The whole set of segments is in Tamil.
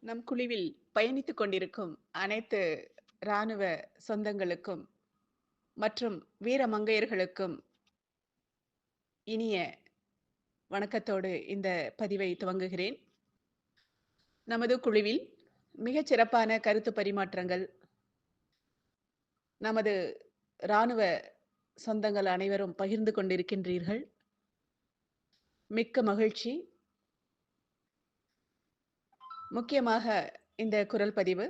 நம் குழுவில் பயணித்துக் கொண்டிருக்கும் அனைத்து இராணுவ சொந்தங்களுக்கும் மற்றும் வீர மங்கையர்களுக்கும் இனிய வணக்கத்தோடு இந்த பதிவை துவங்குகிறேன். நமது குழுவில் மிகச் சிறப்பான கருத்து பரிமாற்றங்கள் நமது இராணுவ சொந்தங்கள் அனைவரும் பகிர்ந்து கொண்டிருக்கின்றீர்கள். மிக்க மகிழ்ச்சி. முக்கியமாக இந்த குரல் பதிவு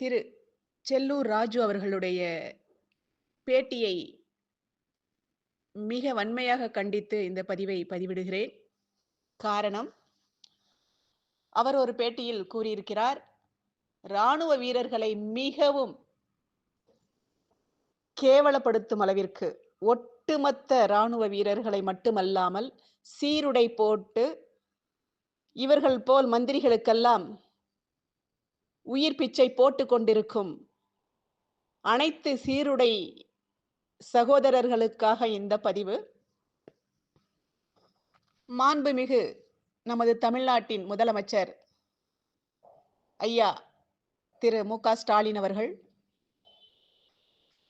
திரு செல்லூர் ராஜு அவர்களுடைய பேட்டியை மிக வன்மையாக கண்டித்து இந்த பதிவை பதிவிடுகிறேன். காரணம், அவர் ஒரு பேட்டியில் கூறியிருக்கிறார், இராணுவ வீரர்களை மிகவும் கேவலப்படுத்தும் அளவிற்கு ஒட்டுமொத்த இராணுவ வீரர்களை மட்டுமல்லாமல் சீருடை போட்டு இவர்கள் போல் மந்திரிகளுக்கெல்லாம் உயிர் பிச்சை போட்டுக் கொண்டிருக்கும் அனைத்து சீருடை சகோதரர்களுக்காக இந்த பதிவு. மாண்புமிகு நமது தமிழ்நாட்டின் முதலமைச்சர் ஐயா திரு மு.க. ஸ்டாலின் அவர்கள்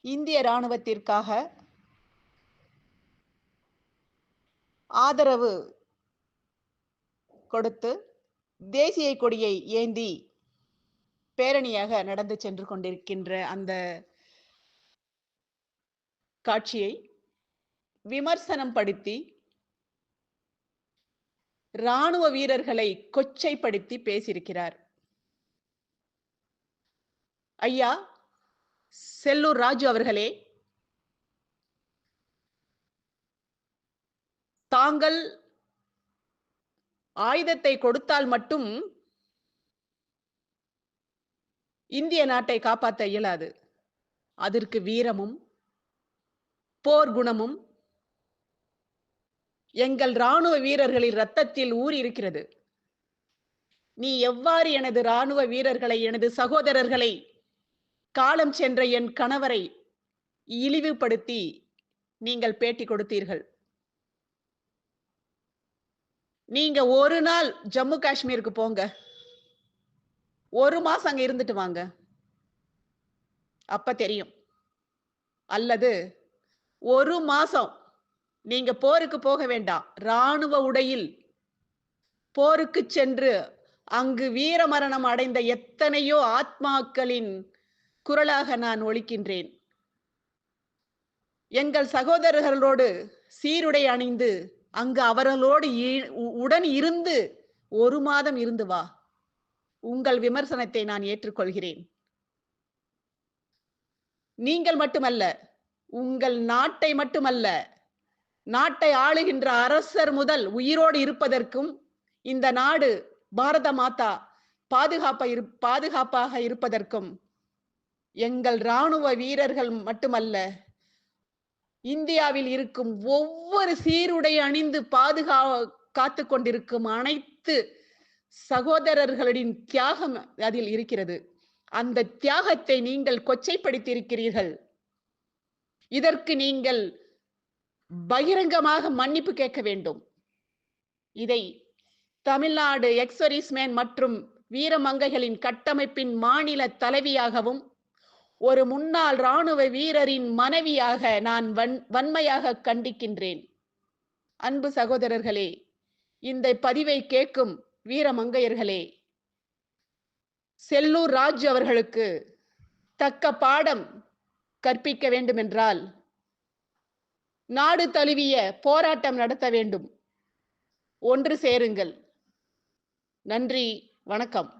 இந்திய இராணுவத்திற்காக ஆதரவு கொடுத்து தேசிய கொடியை ஏந்தி பேரணியாக நடந்து சென்று கொண்டிருக்கின்ற அந்த காட்சியை விமர்சனம் படுத்தி இராணுவ வீரர்களை கொச்சைப்படுத்தி பேசியிருக்கிறார். ஐயா செல்லூர் ராஜு அவர்களே, தாங்கள் ஆயுதத்தை கொடுத்தால் மட்டும் இந்திய நாட்டை காப்பாற்ற இயலாது. அதற்கு வீரமும் போர் குணமும் எங்கள் இராணுவ வீரர்களின் இரத்தத்தில் ஊறி இருக்கிறது. நீ எவ்வாறு எனது இராணுவ வீரர்களை, எனது சகோதரர்களை, காலம் சென்ற என் கணவரை இழிவுபடுத்தி நீங்கள் பேட்டி கொடுத்தீர்கள்? நீங்க ஒரு நாள் ஜம்மு காஷ்மீருக்கு போங்க, ஒரு மாசம் அங்க இருந்துட்டு வாங்க, அப்ப தெரியும். அல்லது ஒரு மாசம் நீங்க போருக்கு போக வேண்டாம், இராணுவ உடையில் போருக்கு சென்று அங்கு வீர மரணம் அடைந்த எத்தனையோ ஆத்மாக்களின் குரலாக நான் ஒலிக்கின்றேன். எங்கள் சகோதரர்களோடு சீருடை அணிந்து அங்கு அவர்களோடு உடன் இருந்து ஒரு மாதம் இருந்து வா. உங்கள் விமர்சனத்தை நான் ஏற்றுக்கொள்கிறேன். நீங்கள் மட்டுமல்ல, உங்கள் நாட்டை மட்டுமல்ல, நாட்டை ஆளுகின்ற அரசர் முதல் உயிரோடு இருப்பதற்கும், இந்த நாடு பாரத மாதா பாதுகாப்பாக இருப்பதற்கும் எங்கள் இராணுவ வீரர்கள் மட்டுமல்ல, இந்தியாவில் இருக்கும் ஒவ்வொரு சீருடை அணிந்து காத்து கொண்டிருக்கும் அனைத்து சகோதரர்களின் தியாகம் அதில் இருக்கிறது. அந்த தியாகத்தை நீங்கள் கொச்சைப்படுத்தியிருக்கிறீர்கள். இதற்கு நீங்கள் பகிரங்கமாக மன்னிப்பு கேட்க வேண்டும். இதை தமிழ்நாடு எக்ஸ்-சர்வீஸ்மேன் மற்றும் வீரமங்கைகளின் கட்டமைப்பின் மாநில தலைவியாகவும் ஒரு முன்னாள் இராணுவ வீரரின் மனைவியாக நான் வன்மையாக கண்டிக்கின்றேன். அன்பு சகோதரர்களே, இந்த பதிவை கேட்கும் வீரமங்கையர்களே, செல்லூர் ராஜு அவர்களுக்கு தக்க பாடம் கற்பிக்க வேண்டும் என்றால் நாடு தழுவிய போராட்டம் நடத்த வேண்டும். ஒன்று சேருங்கள். நன்றி, வணக்கம்.